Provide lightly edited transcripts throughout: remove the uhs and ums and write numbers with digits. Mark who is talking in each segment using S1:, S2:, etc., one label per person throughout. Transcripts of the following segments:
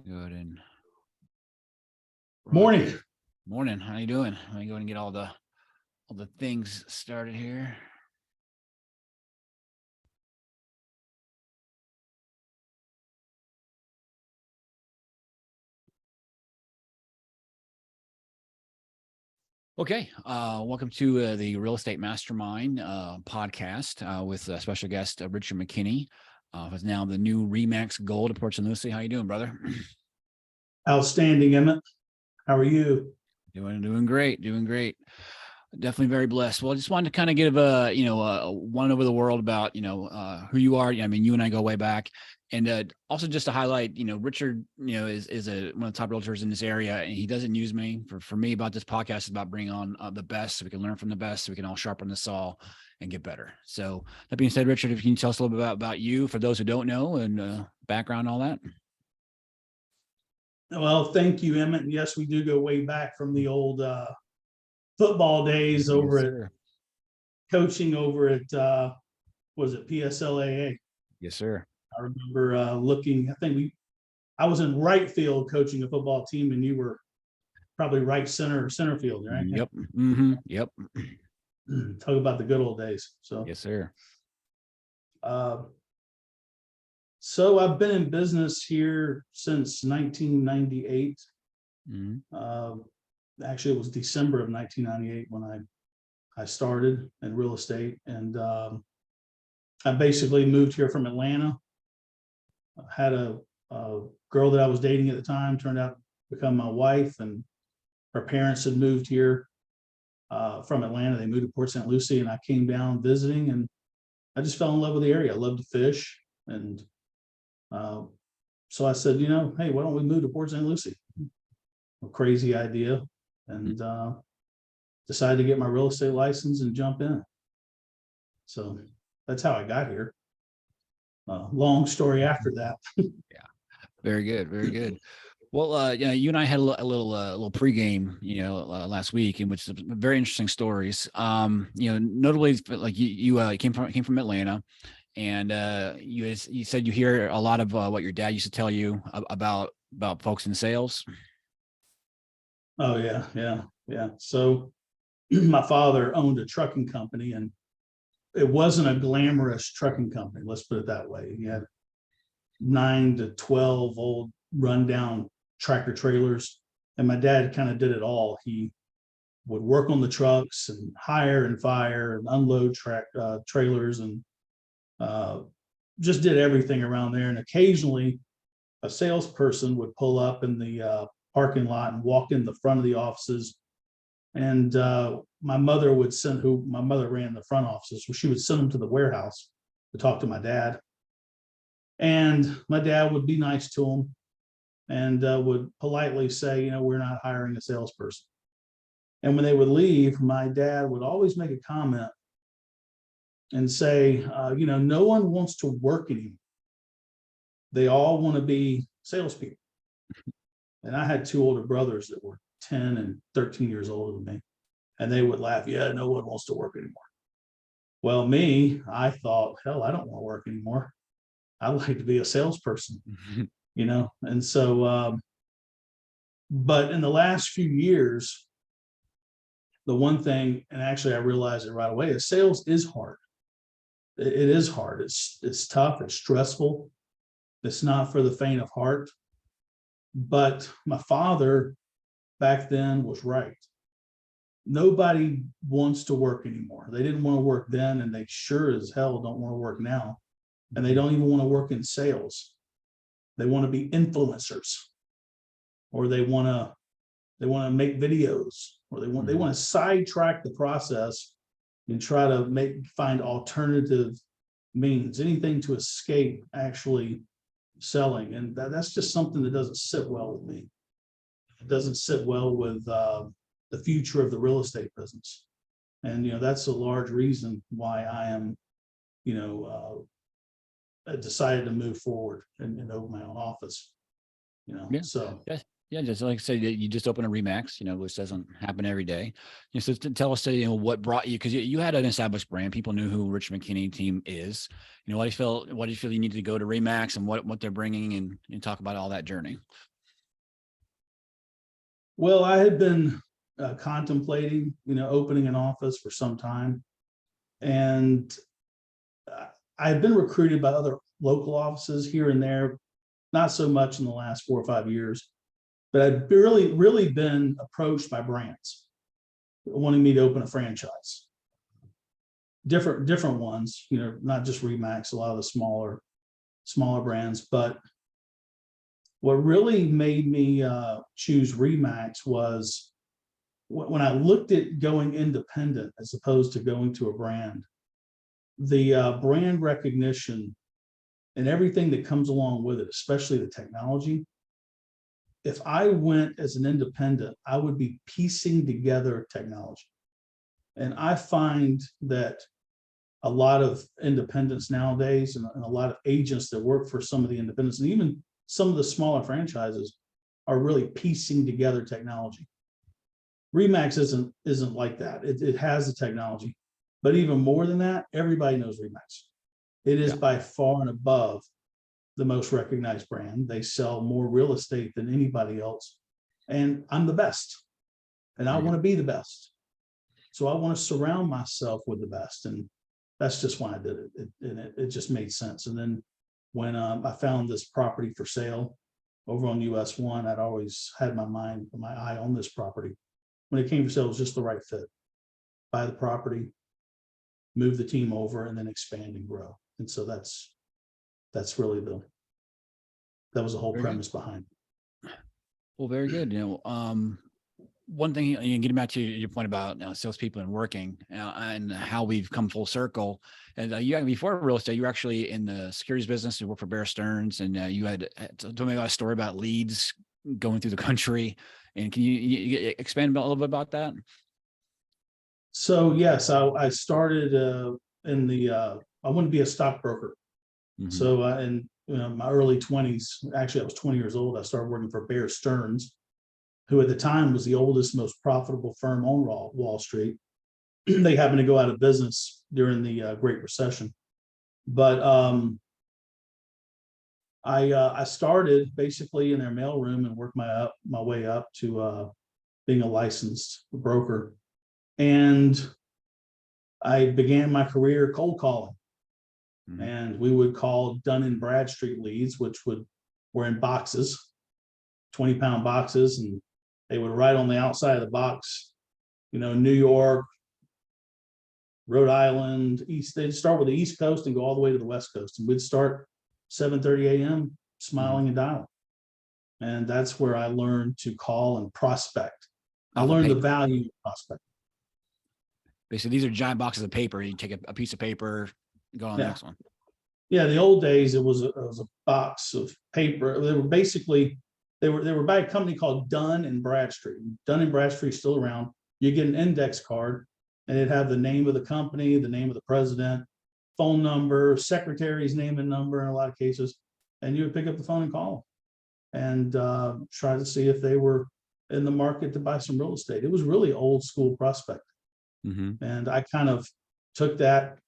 S1: Good and
S2: Morning.
S1: morning. How you doing? Let me go and get all the things started here. Okay, welcome to the Real Estate Mastermind podcast with special guest Richard Mckinney, who's now the new Remax Gold at Port St. Lucie. How you doing, brother?
S2: Outstanding, Emmett. How are you?
S1: Doing great, doing great. Definitely very blessed. Well, I just wanted to kind of give one over the world about, who you are. I mean, you and I go way back. And also just to highlight, Richard, is one of the top realtors in this area, and he doesn't use me. For me, about this podcast is about bringing on the best, so we can learn from the best, so we can all sharpen the saw and get better. So that being said, Richard, if you can tell us a little bit about you, for those who don't know, and background, all that.
S2: Well, thank you, Emmett. And yes, we do go way back from the old football days over at coaching over at was it PSLAA?
S1: Yes, sir.
S2: I remember looking. I was in right field coaching a football team, and you were probably right center field, right?
S1: Yep. Mm-hmm. Yep.
S2: Talk about the good old days. So
S1: yes, sir.
S2: So I've been in business here since 1998.
S1: Mm-hmm.
S2: Actually, it was December of 1998 when I started in real estate, and I basically moved here from Atlanta. I had a girl that I was dating at the time turned out to become my wife, and her parents had moved here from Atlanta. They moved to Port St. Lucie, and I came down visiting, and I just fell in love with the area. I love to fish, and so I said, hey, why don't we move to Port St. Lucie? A crazy idea, and decided to get my real estate license and jump in. So that's how I got here. Long story after that.
S1: Yeah, very good, very good. Well, you and I had a little pregame, last week, in which some very interesting stories. Notably, like you came from Atlanta, and you said you hear a lot of what your dad used to tell you about folks in sales.
S2: Oh yeah. So my father owned a trucking company, and it wasn't a glamorous trucking company. Let's put it that way. He had 9 to 12 old rundown tractor trailers, and my dad kind of did it all. He would work on the trucks and hire and fire and unload trailers, and just did everything around there. And occasionally a salesperson would pull up in the parking lot and walk in the front of the offices, and my mother ran the front offices, so she would send them to the warehouse to talk to my dad, and my dad would be nice to them and would politely say, we're not hiring a salesperson. And when they would leave, my dad would always make a comment and say, no one wants to work anymore. They all want to be salespeople. And I had 2 older brothers that were 10 and 13 years older than me. And they would laugh, yeah, no one wants to work anymore. Well, I thought, hell, I don't want to work anymore. I like to be a salesperson, And so, but in the last few years, the one thing, and actually I realized it right away, is sales is hard. It is hard. It's tough. It's stressful. It's not for the faint of heart. But my father back then was right. Nobody wants to work anymore. They didn't want to work then, and they sure as hell don't want to work now. And they don't even want to work in sales. They want to be influencers, or they want to make videos, or they want to sidetrack the process and try to find alternative means, anything to escape actually selling. And that's just something that doesn't sit well with me. It doesn't sit well with the future of the real estate business. And, that's a large reason why I am, decided to move forward and open my own office,
S1: Yeah.
S2: So.
S1: Yeah, just like I said, you just opened a Remax, which doesn't happen every day. So tell us, what brought you, because you had an established brand. People knew who Richard Mckinney team is. Why do you feel you need to go to Remax, and what they're bringing, and talk about all that journey?
S2: Well, I had been contemplating, opening an office for some time. And I had been recruited by other local offices here and there, not so much in the last 4 or 5 years, but I'd really been approached by brands wanting me to open a franchise. Different ones, not just Remax, a lot of the smaller brands. But what really made me choose Remax was when I looked at going independent as opposed to going to a brand, the brand recognition and everything that comes along with it, especially the technology. If I went as an independent, I would be piecing together technology. And I find that a lot of independents nowadays and a lot of agents that work for some of the independents and even some of the smaller franchises are really piecing together technology. Remax isn't like that. It has the technology, but even more than that, everybody knows Remax. It is by far and above the most recognized brand. They sell more real estate than anybody else. And I'm the best. And I want to be the best. So I want to surround myself with the best. And that's just why I did it. It just made sense. And then when I found this property for sale over on US 1, I'd always had my eye on this property. When it came for sale, it was just the right fit. Buy the property, move the team over, and then expand and grow. And so that's really that was the whole premise behind it.
S1: Well, very good. One thing, getting back to your point about salespeople and working and how we've come full circle. And before real estate, you were actually in the securities business. You worked for Bear Stearns, and you had told me about a story about leads going through the country. And can you expand a little bit about that?
S2: So yes, I started I wanted to be a stockbroker. Mm-hmm. So in my early 20s, actually I was 20 years old, I started working for Bear Stearns, who at the time was the oldest, most profitable firm on Wall Street. They happened to go out of business during the Great Recession. But I started basically in their mailroom and worked my way up to being a licensed broker. And I began my career cold calling. Mm-hmm. And we would call Dun and Bradstreet leads, which were in boxes, 20-pound boxes, and they would write on the outside of the box, New York, Rhode Island, East. They'd start with the East Coast and go all the way to the West Coast. And we'd start 7:30 a.m. smiling and dialing. And that's where I learned to call and prospect. I learned the value of prospecting.
S1: Basically, these are giant boxes of paper. You take a piece of paper, go on the next one.
S2: Yeah, the old days, it was a box of paper. They were basically, they were by a company called Dun and Bradstreet. Dun and Bradstreet still around. You get an index card, and it'd have the name of the company, the name of the president, phone number, secretary's name and number in a lot of cases, and you would pick up the phone and call them and try to see if they were in the market to buy some real estate. It was really old school prospecting. Mm-hmm. And I kind of took that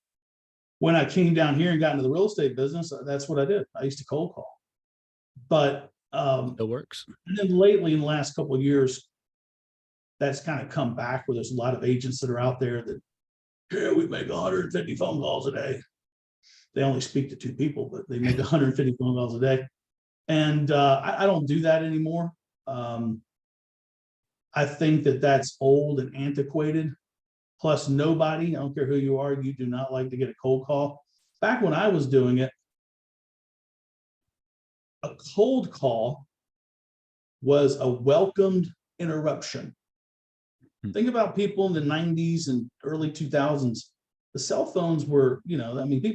S2: when I came down here and got into the real estate business. That's what I did. I used to cold call, but
S1: it works.
S2: And then lately, in the last couple of years, that's kind of come back where there's a lot of agents that are out there that we make 150 phone calls a day. They only speak to 2 people, but they make 150 phone calls a day. And I don't do that anymore. I think that's old and antiquated. Plus, nobody, I don't care who you are, you do not like to get a cold call. Back when I was doing it, a cold call was a welcomed interruption. Think about people in the 90s and early 2000s. The cell phones were,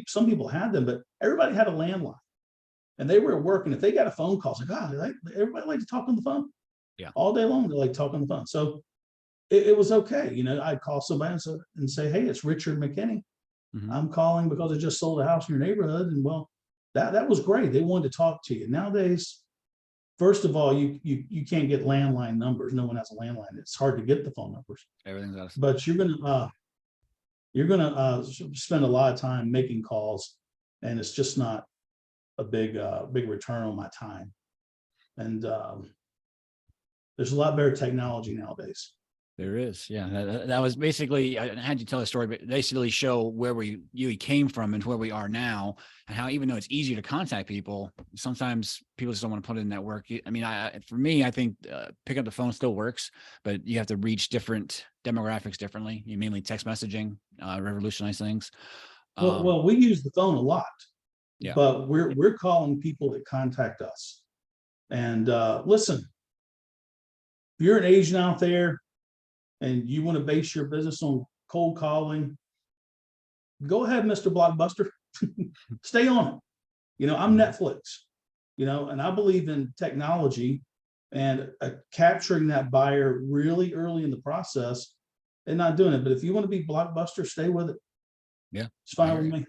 S2: some people had them, but everybody had a landline. And they were at work, and if they got a phone call, it's like, everybody like to talk on the phone. Yeah. All day long, they like talk on the phone. So it was okay. I'd call somebody and say, hey, it's Richard Mckinney. Mm-hmm. I'm calling because I just sold a house in your neighborhood. And well, that was great. They wanted to talk to you. Nowadays, first of all, you can't get landline numbers. No one has a landline. It's hard to get the phone numbers.
S1: Everything's out.
S2: But you're gonna spend a lot of time making calls, and it's just not a big return on my time. And There's a lot better technology nowadays.
S1: There is. Yeah. That was basically, I had you tell a story, but basically show where you came from and where we are now, and how, even though it's easier to contact people, sometimes people just don't want to put in that work. I mean, for me, I think pick up the phone still works, but you have to reach different demographics differently. You mainly text messaging, revolutionize things.
S2: Well, we use the phone a lot,
S1: Yeah.
S2: but we're calling people that contact us. And listen, if you're an agent out there and you want to base your business on cold calling, go ahead, Mr. Blockbuster. Stay on it. I'm Netflix, and I believe in technology and capturing that buyer really early in the process and not doing it. But if you want to be Blockbuster, stay with it.
S1: Yeah.
S2: It's fine with me.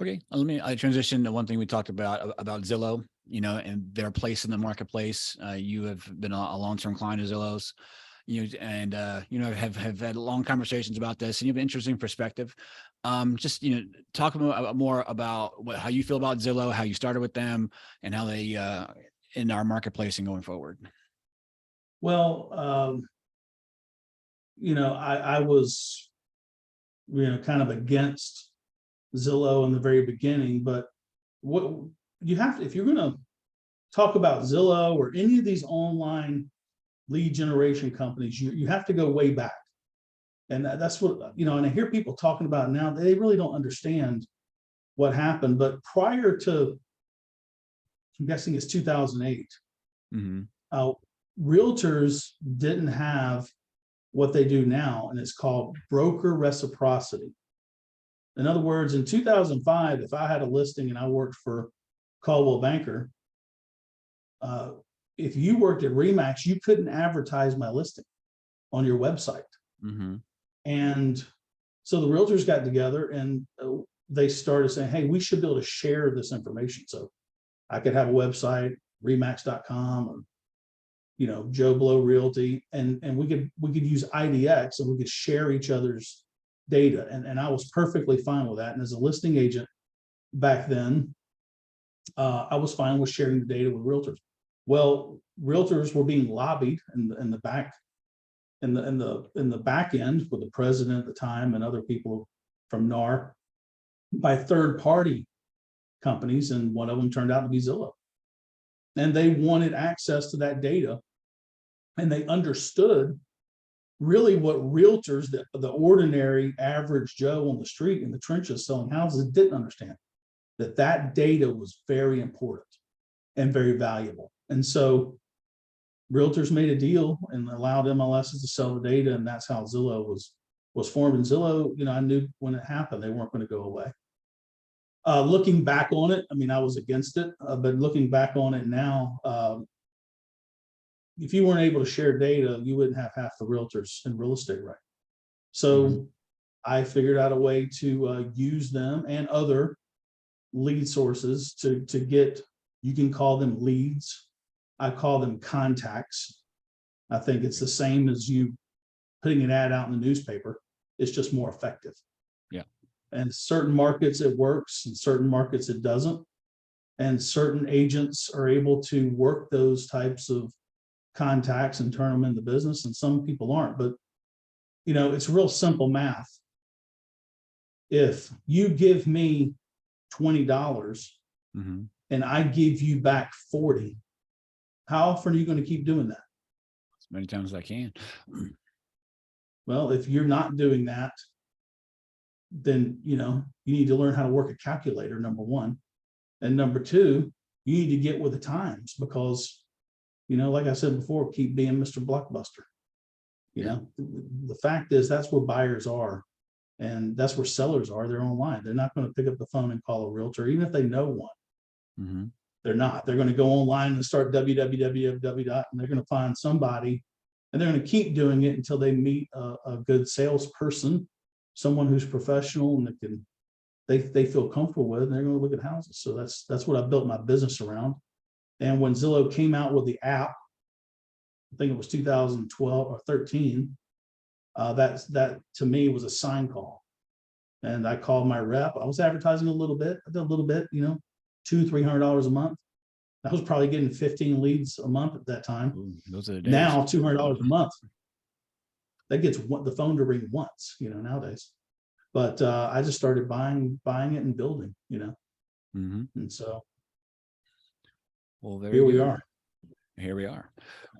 S1: Okay. I transition to one thing we talked about Zillow, and their place in the marketplace. You have been a long-term client of Zillow's, and have had long conversations about this, and you have an interesting perspective. Just talk more about how you feel about Zillow, how you started with them, and how they in our marketplace and going forward.
S2: Well, I was kind of against Zillow in the very beginning, but what you have to, if you're going to talk about Zillow or any of these online lead generation companies, you have to go way back. And that's what, and I hear people talking about now, they really don't understand what happened. But prior to, I'm guessing it's 2008, realtors didn't have what they do now, and it's called broker reciprocity. In other words, in 2005, if I had a listing and I worked for Coldwell Banker, if you worked at Remax, you couldn't advertise my listing on your website. And so the realtors got together and they started saying, hey, we should be able to share this information. So I could have a website, remax.com, or Joe Blow Realty, and we could use IDX and we could share each other's data. And I was perfectly fine with that. And as a listing agent back then, I was fine with sharing the data with realtors. Well, realtors were being lobbied in the back end with the president at the time and other people from NAR by third-party companies, and one of them turned out to be Zillow. And they wanted access to that data, and they understood really what realtors, the ordinary average Joe on the street in the trenches selling houses, didn't understand, that data was very important and very valuable. And so realtors made a deal and allowed MLSs to sell the data, and that's how Zillow was formed. And Zillow, I knew when it happened, they weren't going to go away. Looking back on it, I mean, I was against it, but looking back on it now, if you weren't able to share data, you wouldn't have half the realtors in real estate, right? So I figured out a way to use them and other lead sources to get, you can call them leads. I call them contacts. I think it's the same as you putting an ad out in the newspaper. It's just more effective.
S1: Yeah.
S2: And certain markets it works, and certain markets it doesn't. And certain agents are able to work those types of contacts and turn them into business, and some people aren't. But it's real simple math. If you give me $20 and I give you back 40, how often are you going to keep doing that?
S1: As many times as I can.
S2: Well, if you're not doing that, then you need to learn how to work a calculator, number one. And number two, you need to get with the times, because like I said before, keep being Mr. Blockbuster. The fact is, that's where buyers are, and that's where sellers are. They're online. They're not going to pick up the phone and call a realtor, even if they know one. They're not. They're going to go online and start www. And they're going to find somebody, and they're going to keep doing it until they meet a good salesperson, someone who's professional and that they feel comfortable with, and they're going to look at houses. So that's what I built my business around. And when Zillow came out with the app, I think it was 2012 or 13, that to me was a sign call. And I called my rep. I was advertising a little bit. I did a little bit, $200-$300 a month. I was probably getting 15 leads a month at that time.
S1: Ooh, those are the days.
S2: Now $200 a month. That gets the phone to ring once, nowadays. But I just started buying it and building,
S1: Mm-hmm.
S2: and so
S1: Well, very
S2: here we
S1: good.
S2: are.
S1: Here we are.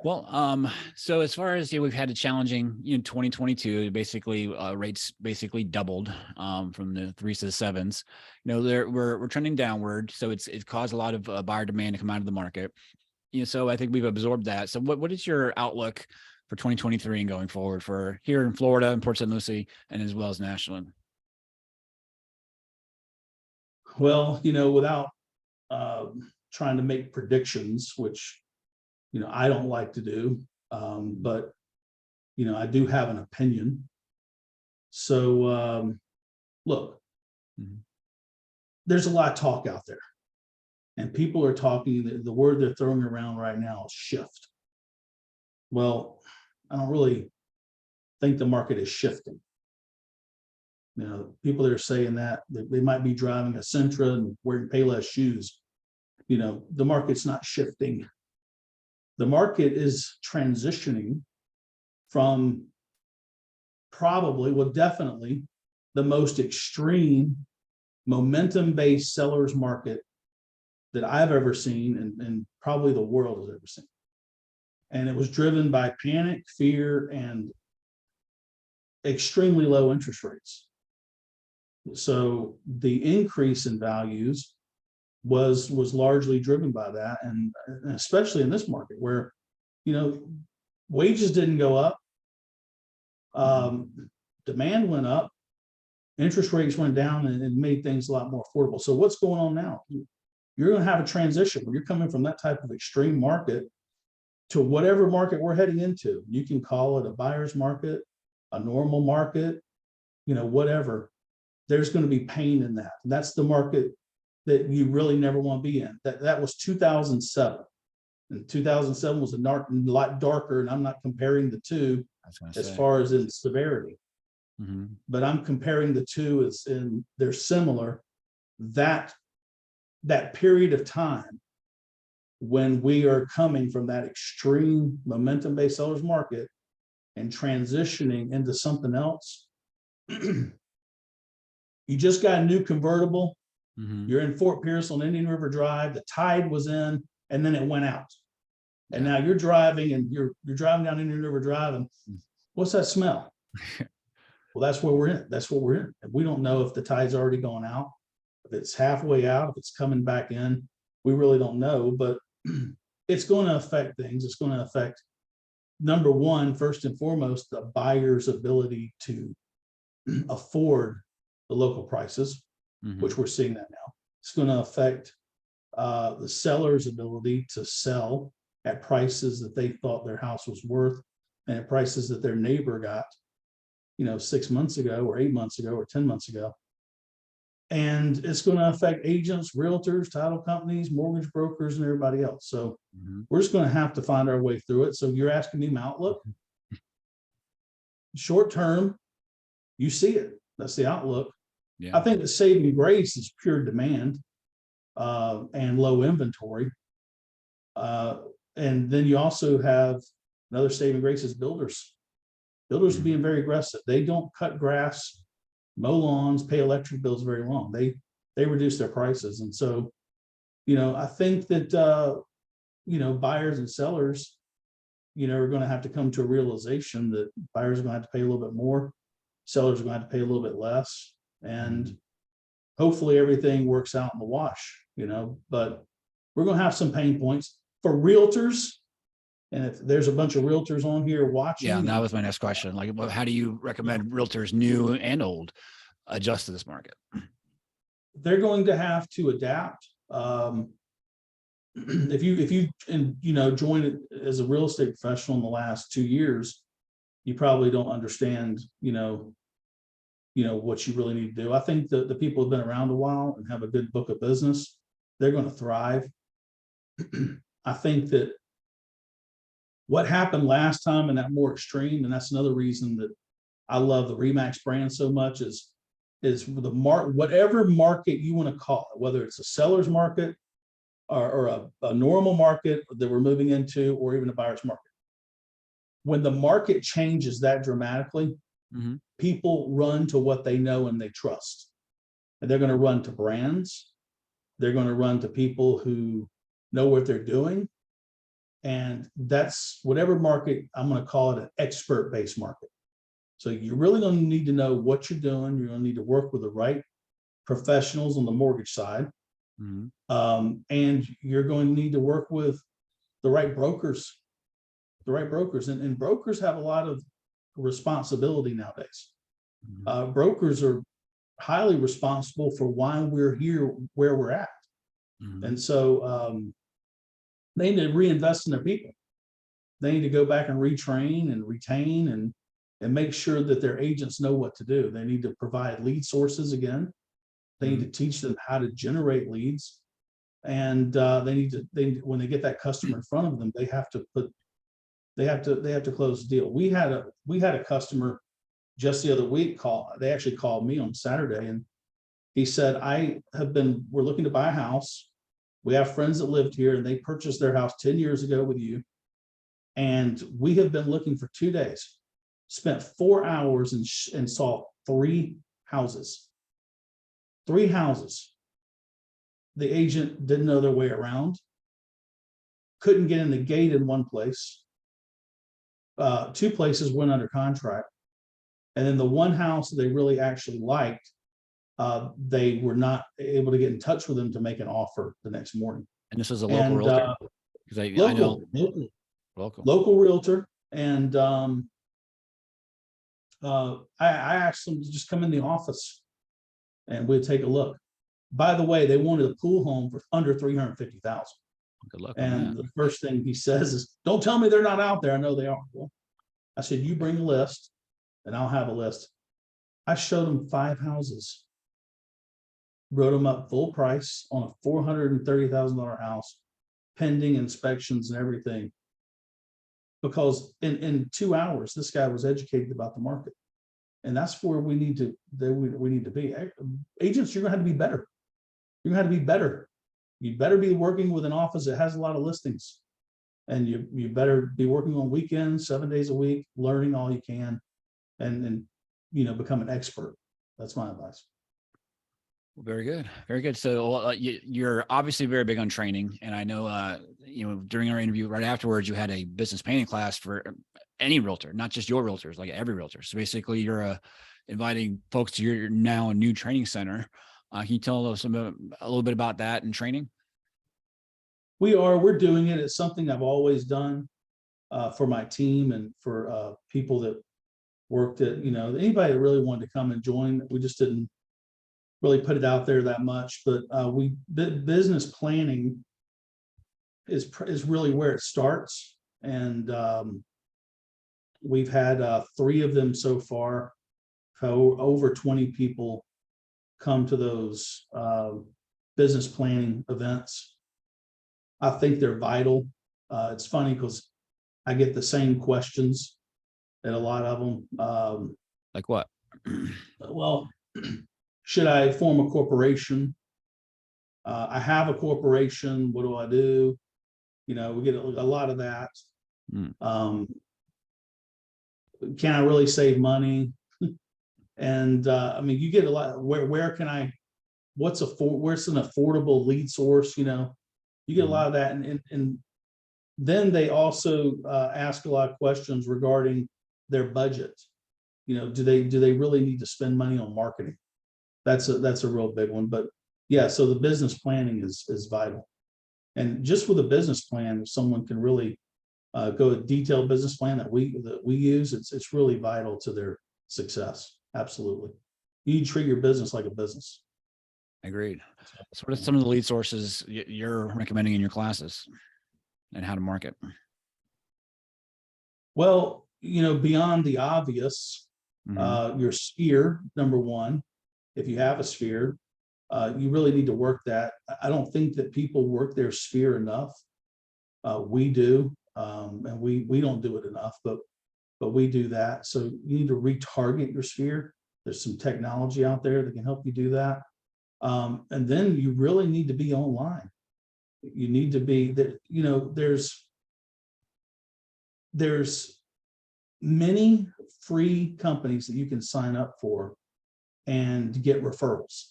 S1: Well, so as far as we've had a challenging, 2022, basically rates basically doubled from the 3s to the 7s. We're trending downward, so it's caused a lot of buyer demand to come out of the market. So I think we've absorbed that. So what is your outlook for 2023 and going forward for here in Florida and Port St. Lucie and as well as nationally?
S2: Well, without trying to make predictions, which I don't like to do, but I do have an opinion. So look, there's a lot of talk out there, and people are talking. The word they're throwing around right now is shift. Well, I don't really think the market is shifting. People that are saying that they might be driving a Sentra and wearing Payless shoes. The market's not shifting. The market is transitioning from definitely the most extreme momentum-based sellers market that I've ever seen, and probably the world has ever seen. And it was driven by panic, fear, and extremely low interest rates. So the increase in values was largely driven by that, and especially in this market where wages didn't go up, demand went up, interest rates went down, and it made things a lot more affordable. So what's going on now? You're going to have a transition where you're coming from that type of extreme market to whatever market we're heading into. You can call it a buyer's market, a normal market, whatever. There's going to be pain in that. That's the market that you really never want to be in. That was 2007. And 2007 was a lot darker, and I'm not comparing the two as far as in severity. But I'm comparing the two as in they're similar. That period of time when we are coming from that extreme momentum-based sellers market and transitioning into something else. You just got a new convertible. You're in Fort Pierce on Indian River Drive. The tide was in, and then it went out. And now you're driving, and you're driving down Indian River Drive, and what's that smell? Well, that's where we're in. That's what we're in. And we don't know if the tide's already gone out, if it's halfway out, if it's coming back in. We really don't know, but it's going to affect things. It's going to affect, number one, first and foremost, the buyer's ability to afford the local prices, which we're seeing that now. It's going to affect the seller's ability to sell at prices that they thought their house was worth, and at prices that their neighbor got, 6 months ago or 8 months ago or 10 months ago. And it's going to affect agents, realtors, title companies, mortgage brokers, and everybody else. So we're just going to have to find our way through it. So you're asking me my outlook. Short term, you see it. That's the outlook. Yeah. I think the saving grace is pure demand and low inventory. And then you also have another saving grace is builders. Builders are being very aggressive. They don't cut grass, mow lawns, pay electric bills very long. They reduce their prices. And so, I think that, buyers and sellers, are going to have to come to a realization that buyers are going to have to pay a little bit more. Sellers are going to have to pay a little bit less. And hopefully everything works out in the wash, but we're going to have some pain points for realtors. And if there's a bunch of realtors on here watching.
S1: Yeah, that was my next question. Like, how do you recommend realtors, new and old, adjust to this market?
S2: They're going to have to adapt. If you join it as a real estate professional in the last 2 years, you probably don't understand, what you really need to do. I think that the people who've been around a while and have a good book of business, they're going to thrive. I think that what happened last time and that more extreme, and that's another reason that I love the RE/MAX brand so much, is the whatever market you want to call it, whether it's a seller's market, or a normal market that we're moving into, or even a buyer's market. When the market changes that dramatically, people run to what they know and they trust. And they're going to run to brands. They're going to run to people who know what they're doing. And that's whatever market, I'm going to call it an expert-based market. So you're really going to need to know what you're doing. You're going to need to work with the right professionals on the mortgage side. And you're going to need to work with the right brokers. And brokers have a lot of responsibility nowadays. Brokers are highly responsible for why we're here where we're at. And so they need to reinvest in their people. They need to go back and retrain and retain and make sure that their agents know what to do. They need to provide lead sources again. They need to teach them how to generate leads. And when they get that customer in front of them, they have to close the deal. We had a customer just the other week they actually called me on Saturday, and he said, we're looking to buy a house. We have friends that lived here and they purchased their house 10 years ago with you. And we have been looking for 2 days, spent 4 hours and saw 3 houses. 3 houses. The agent didn't know their way around, couldn't get in the gate in one place. 2 places went under contract. And then the one house that they really actually liked, they were not able to get in touch with them to make an offer the next morning.
S1: And this is a local realtor? Because I know
S2: local realtor. And I asked them to just come in the office and we'd take a look. By the way, they wanted a pool home for under $350,000.
S1: Good luck.
S2: And the first thing he says is, "Don't tell me they're not out there. I know they are." Well, I said, "You bring a list and I'll have a list." I showed them 5 houses, wrote them up full price on a $430,000 house, pending inspections and everything. Because in 2 hours, this guy was educated about the market. And that's where we need to be. Agents, you're going to have to be better. You're going to have to be better. You better be working with an office that has a lot of listings. And you better be working on weekends, 7 days a week, learning all you can, and become an expert. That's my advice.
S1: Very good. Very good. So you're obviously very big on training. And I know, during our interview right afterwards, you had a business planning class for any realtor, not just your realtors, like every realtor. So basically you're inviting folks to your now a new training center. Can you tell us a little bit about that and training?
S2: We're doing it. It's something I've always done for my team and for people that worked at, anybody that really wanted to come and join. We just didn't really put it out there that much, but business planning is really where it starts. And we've had 3 of them so far. Over 20 people come to those business planning events. I think they're vital. It's funny because I get the same questions at a lot of them.
S1: Like what?
S2: Well, should I form a corporation? I have a corporation. What do I do? We get a lot of that. Can I really save money? And you get a lot. Where can I? Where's an affordable lead source? You get a lot of that, and then they also ask a lot of questions regarding their budget. Do they really need to spend money on marketing? That's a real big one. But yeah, so the business planning is vital. And just with a business plan, if someone can really go a detailed business plan that we use, it's really vital to their success. Absolutely. You need to treat your business like a business.
S1: Agreed. So what are some of the lead sources you're recommending in your classes and how to market?
S2: Well, beyond the obvious, your sphere, number one. If you have a sphere, you really need to work that. I don't think that people work their sphere enough. We do, and we don't do it enough, but we do that. So you need to retarget your sphere. There's some technology out there that can help you do that. And then you really need to be online. You need to be that, there's many free companies that you can sign up for and get referrals.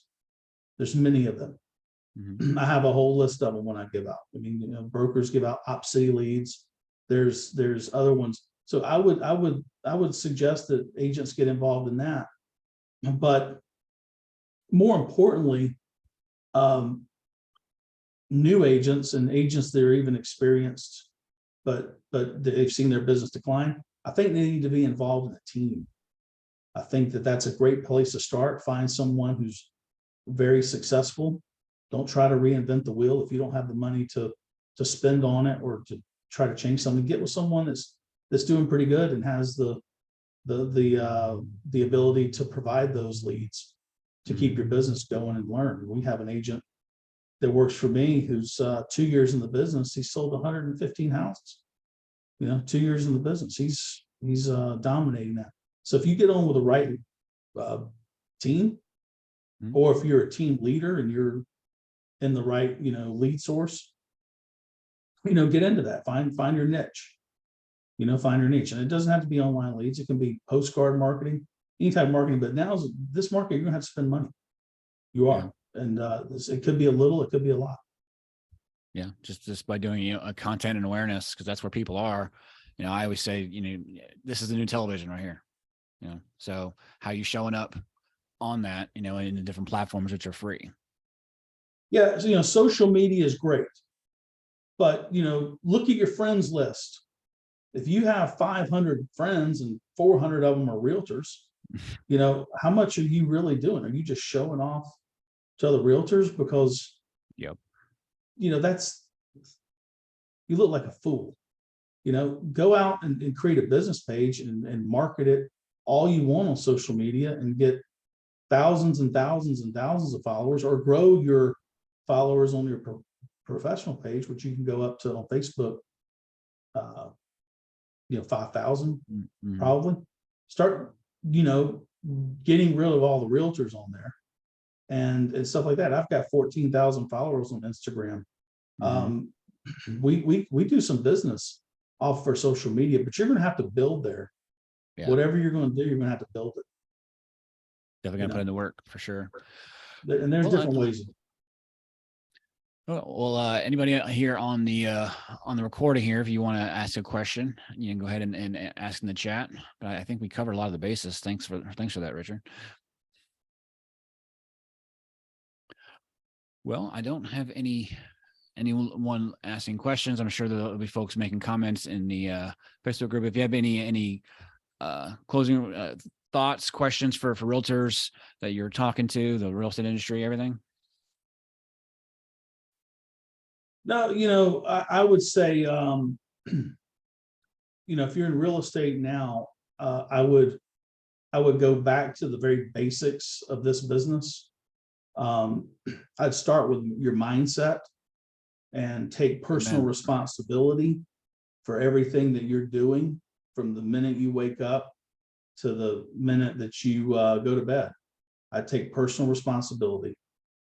S2: There's many of them. I have a whole list of them when I give out. I mean, brokers give out OpCity leads. There's other ones. So I would suggest that agents get involved in that. But more importantly, new agents and agents that are even experienced, but they've seen their business decline, I think they need to be involved in a team. I think that that's a great place to start. Find someone who's very successful. Don't try to reinvent the wheel. If you don't have the money to spend on it or to try to change something, get with someone that's doing pretty good and has the ability to provide those leads to keep your business going and learn. We have an agent that works for me who's 2 years in the business. He sold 115 houses. 2 years in the business. He's dominating that. So if you get on with the right team, or if you're a team leader and you're in the right, lead source, get into that. Find your niche. Find your niche. And it doesn't have to be online leads. It can be postcard marketing, any type of marketing. But now this market, you're gonna have to spend money. You are. Yeah. And it could be a little, it could be a lot.
S1: Yeah, just by doing a content and awareness, because that's where people are. I always say, this is the new television right here. So how you showing up on that, in the different platforms which are free.
S2: Yeah, so, social media is great, but look at your friends list. If you have 500 friends and 400 of them are realtors, how much are you really doing? Are you just showing off to other realtors? Because that's, you look like a fool. Go out and create a business page and market it all you want on social media and get thousands and thousands and thousands of followers, or grow your followers on your professional page, which you can go up to on Facebook, 5,000 probably. Start, getting rid of all the realtors on there and stuff like that. I've got 14,000 followers on Instagram. We do some business off for social media, but you're going to have to build there. Yeah. Whatever you're going to do, you're going to have to build it.
S1: Definitely going to put in the work for sure.
S2: And there's different ways.
S1: Well, anybody here on the recording here, if you want to ask a question, you can go ahead and ask in the chat. But I think we covered a lot of the bases. Thanks for that, Richard. Well, I don't have anyone asking questions. I'm sure there'll be folks making comments in the Facebook group. If you have any closing thoughts, questions for realtors that you're talking to, the real estate industry, everything.
S2: No, I would say, if you're in real estate now, I would go back to the very basics of this business. I'd start with your mindset and take personal responsibility for everything that you're doing from the minute you wake up to the minute that you go to bed. I'd take personal responsibility.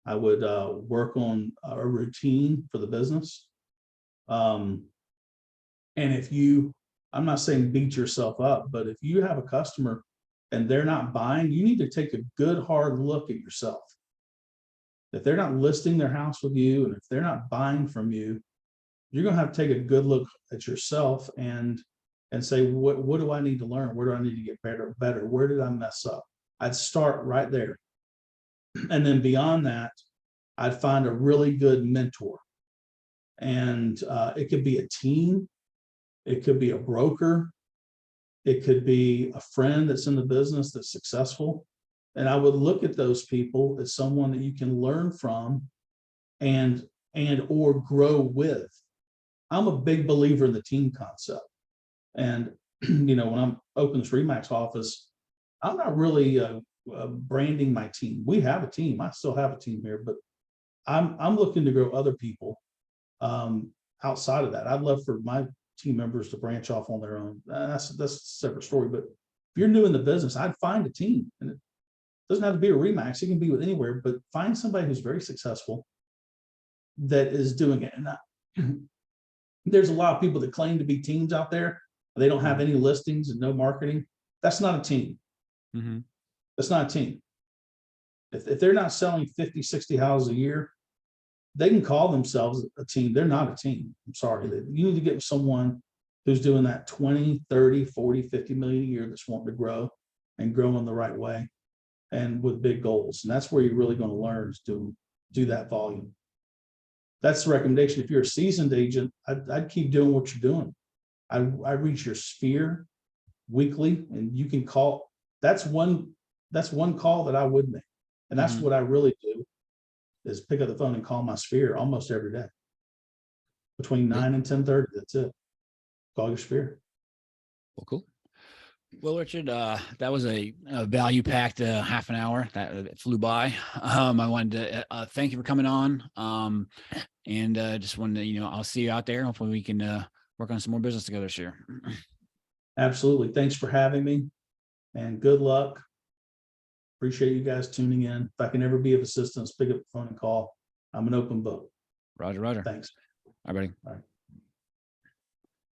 S2: I would work on a routine for the business. And I'm not saying beat yourself up, but if you have a customer and they're not buying, you need to take a good hard look at yourself. If they're not listing their house with you, and if they're not buying from you, you're going to have to take a good look at yourself and say, what do I need to learn? Where do I need to get better? Where did I mess up? I'd start right there. And then beyond that, I'd find a really good mentor. And it could be a team. It could be a broker. It could be a friend that's in the business that's successful. And I would look at those people as someone that you can learn from and or grow with. I'm a big believer in the team concept. And, when I'm opening this RE/MAX office, I'm not really branding my team. We have a team. I still have a team here, but I'm looking to grow other people outside of that. I'd love for my team members to branch off on their own. That's a separate story. But if you're new in the business, I'd find a team. And it doesn't have to be a RE/MAX. It can be with anywhere, but find somebody who's very successful. that is doing it. And there's a lot of people that claim to be teams out there. They don't have any listings and no marketing. That's not a team.
S1: Mm-hmm.
S2: That's not a team. If they're not selling 50, 60 houses a year, they can call themselves a team. They're not a team. I'm sorry. You need to get with someone who's doing that 20, 30, 40, 50 million a year that's wanting to grow and grow in the right way and with big goals. And that's where you're really going to learn is to do that volume. That's the recommendation. If you're a seasoned agent, I'd keep doing what you're doing. I reach your sphere weekly, and you can call. That's one call that I would make. And that's what I really do is pick up the phone and call my sphere almost every day. Between 9 and 10:30. That's it. Call your sphere.
S1: Well, cool. Well, Richard, that was a value-packed half an hour that flew by. I wanted to thank you for coming on, and just wanted to, I'll see you out there. Hopefully, we can work on some more business together this year.
S2: Absolutely. Thanks for having me, and good luck. Appreciate you guys tuning in. If I can ever be of assistance, pick up the phone and call. I'm an open book.
S1: Roger.
S2: Thanks.
S1: All right, buddy.
S2: All right.